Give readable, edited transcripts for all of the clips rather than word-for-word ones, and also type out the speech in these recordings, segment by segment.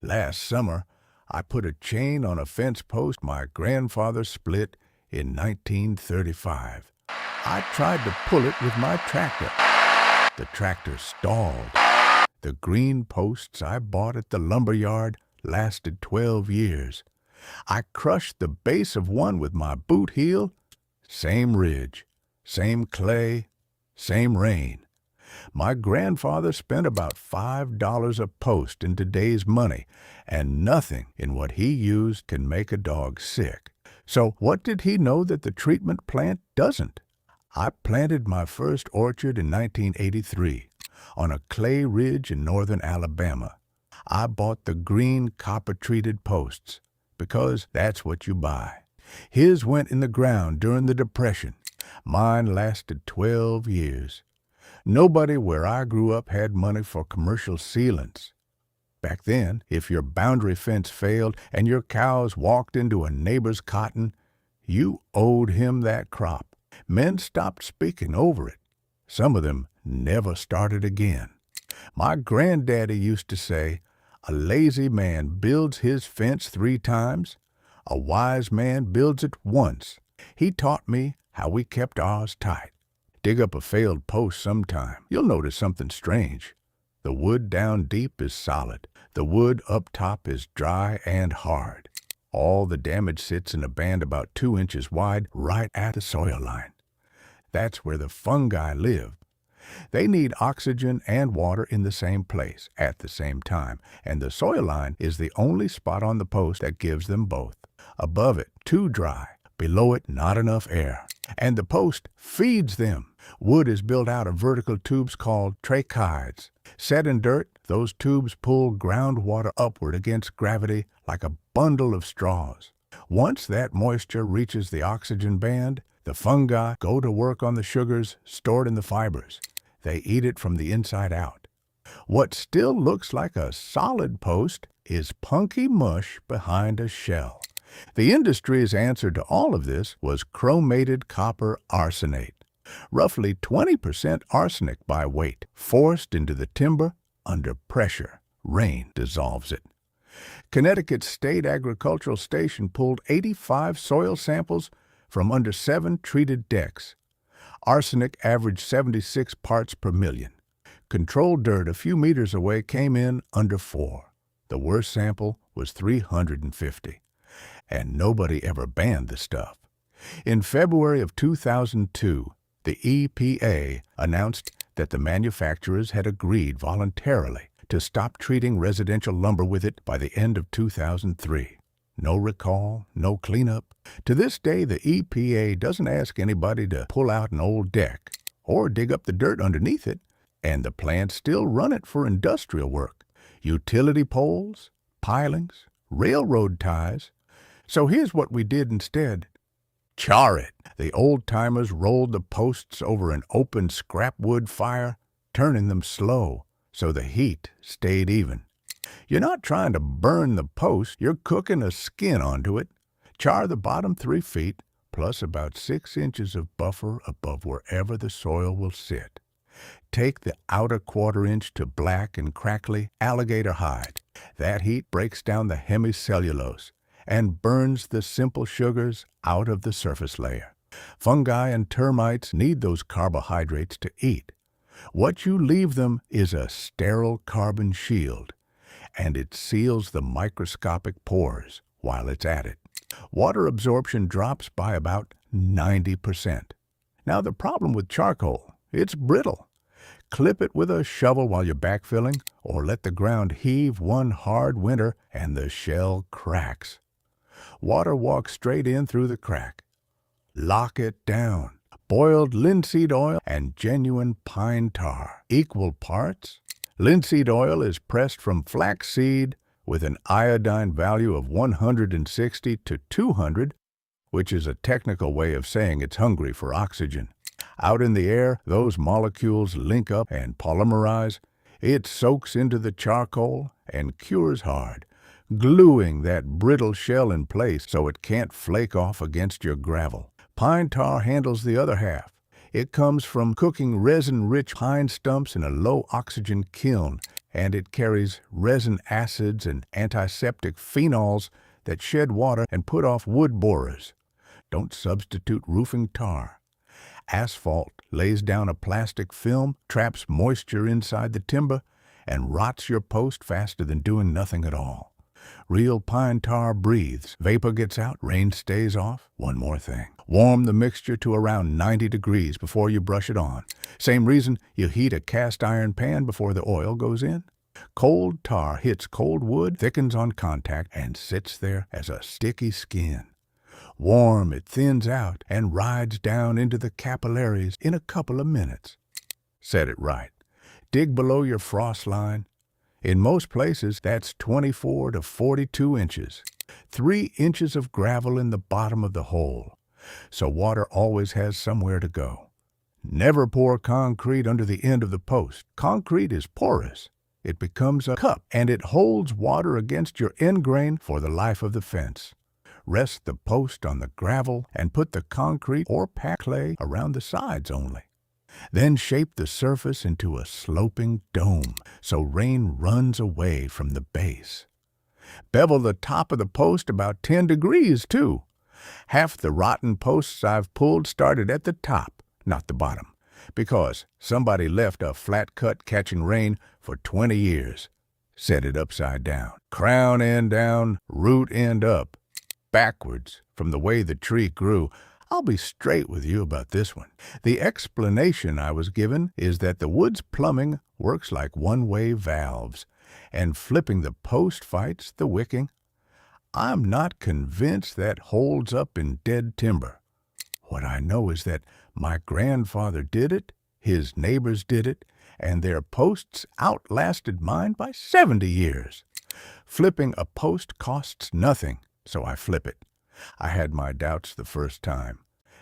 Last summer, I put a chain on a fence post my grandfather split in 1935. I tried to pull it with my tractor. The tractor stalled. The green posts I bought at the lumber yard lasted 12 years. I crushed the base of one with my boot heel. Same ridge, same clay, same rain. My grandfather spent about $5 a post in today's money, and nothing in what he used can make a dog sick. So what did he know that the treatment plant doesn't? I planted my first orchard in 1983 on a clay ridge in northern Alabama. I bought the green copper-treated posts because that's what you buy. His went in the ground during the Depression. Mine lasted 12 years. Nobody where I grew up had money for commercial sealants. Back then, if your boundary fence failed and your cows walked into a neighbor's cotton, you owed him that crop. Men stopped speaking over it. Some of them never started again. My granddaddy used to say, "A lazy man builds his fence 3 times. A wise man builds it once." He taught me how we kept ours tight. Dig up a failed post sometime. You'll notice something strange. The wood down deep is solid. The wood up top is dry and hard. All the damage sits in a band about 2 inches wide right at the soil line. That's where the fungi live. They need oxygen and water in the same place at the same time, and the soil line is the only spot on the post that gives them both. Above it, too dry. Below it, not enough air. And the post feeds them. Wood is built out of vertical tubes called tracheids. Set in dirt, those tubes pull groundwater upward against gravity like a bundle of straws. Once that moisture reaches the oxygen band, the fungi go to work on the sugars stored in the fibers. They eat it from the inside out. What still looks like a solid post is punky mush behind a shell. The industry's answer to all of this was chromated copper arsenate. Roughly 20% arsenic by weight, forced into the timber under pressure. Rain dissolves it. Connecticut's State Agricultural Station pulled 85 soil samples from under 7 treated decks. Arsenic averaged 76 parts per million. Controlled dirt a few meters away came in under 4. The worst sample was 350. And nobody ever banned the stuff. In February of 2002, the EPA announced that the manufacturers had agreed voluntarily to stop treating residential lumber with it by the end of 2003. No recall, no cleanup. To this day, the EPA doesn't ask anybody to pull out an old deck or dig up the dirt underneath it, and the plants still run it for industrial work, utility poles, pilings, railroad ties. So here's what we did instead. Char it. The old-timers rolled the posts over an open scrap wood fire, turning them slow so the heat stayed even. You're not trying to burn the post, you're cooking a skin onto it. Char the bottom 3 feet, plus about 6 inches of buffer above wherever the soil will sit. Take the outer 1/4 inch to black and crackly alligator hide. That heat breaks down the hemicellulose and burns the simple sugars out of the surface layer. Fungi and termites need those carbohydrates to eat. What you leave them is a sterile carbon shield, and it seals the microscopic pores while it's at it. Water absorption drops by about 90%. Now the problem with charcoal, it's brittle. Clip it with a shovel while you're backfilling, or let the ground heave one hard winter and the shell cracks. Water walks straight in through the crack. Lock it down. Boiled linseed oil and genuine pine tar, equal parts. Linseed oil is pressed from flaxseed with an iodine value of 160 to 200, which is a technical way of saying it's hungry for oxygen. Out in the air, those molecules link up and polymerize. It soaks into the charcoal and cures hard, gluing that brittle shell in place so it can't flake off against your gravel. Pine tar handles the other half. It comes from cooking resin-rich pine stumps in a low-oxygen kiln, and it carries resin acids and antiseptic phenols that shed water and put off wood borers. Don't substitute roofing tar. Asphalt lays down a plastic film, traps moisture inside the timber, and rots your post faster than doing nothing at all. Real pine tar breathes. Vapor gets out, rain stays off. One more thing. Warm the mixture to around 90 degrees before you brush it on. Same reason you heat a cast iron pan before the oil goes in. Cold tar hits cold wood, thickens on contact, and sits there as a sticky skin. Warm, it thins out and rides down into the capillaries in a couple of minutes. Set it right. Dig below your frost line. In most places, that's 24 to 42 inches. 3 inches of gravel in the bottom of the hole, so water always has somewhere to go. Never pour concrete under the end of the post. Concrete is porous. It becomes a cup, and it holds water against your end grain for the life of the fence. Rest the post on the gravel and put the concrete or packed clay around the sides only. Then shape the surface into a sloping dome so rain runs away from the base. Bevel the top of the post about 10 degrees, too. Half the rotten posts I've pulled started at the top, not the bottom, because somebody left a flat cut catching rain for 20 years. Set it upside down. Crown end down, root end up. Backwards from the way the tree grew. I'll be straight with you about this one. The explanation I was given is that the wood's plumbing works like one-way valves, and flipping the post fights the wicking. I'm not convinced that holds up in dead timber. What I know is that my grandfather did it, his neighbors did it, and their posts outlasted mine by 70 years. Flipping a post costs nothing, so I flip it. I had my doubts the first time.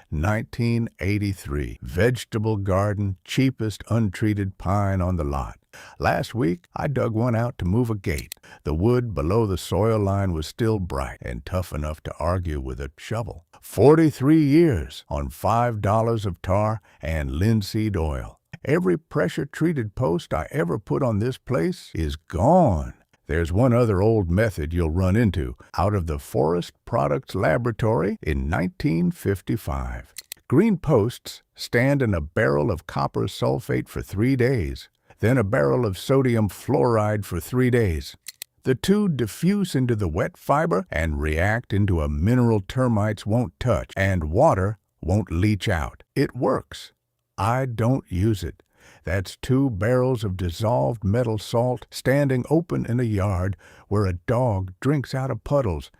1983, vegetable garden, cheapest untreated pine on the lot. Last week, I dug one out to move a gate. The wood below the soil line was still bright and tough enough to argue with a shovel. 43 years on $5 of tar and linseed oil. Every pressure-treated post I ever put on this place is gone. There's one other old method you'll run into out of the Forest Products Laboratory in 1955. Green posts stand in a barrel of copper sulfate for 3 days, then a barrel of sodium fluoride for 3 days. The two diffuse into the wet fiber and react into a mineral termites won't touch and water won't leach out. It works. I don't use it. That's 2 barrels of dissolved metal salt standing open in a yard where a dog drinks out of puddles,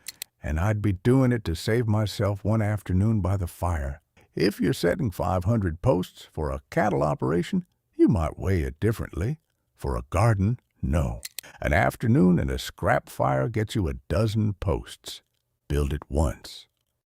and I'd be doing it to save myself one afternoon by the fire. If you're setting 500 posts for a cattle operation, you might weigh it differently. For a garden, no. An afternoon and a scrap fire gets you a dozen posts. Build it once.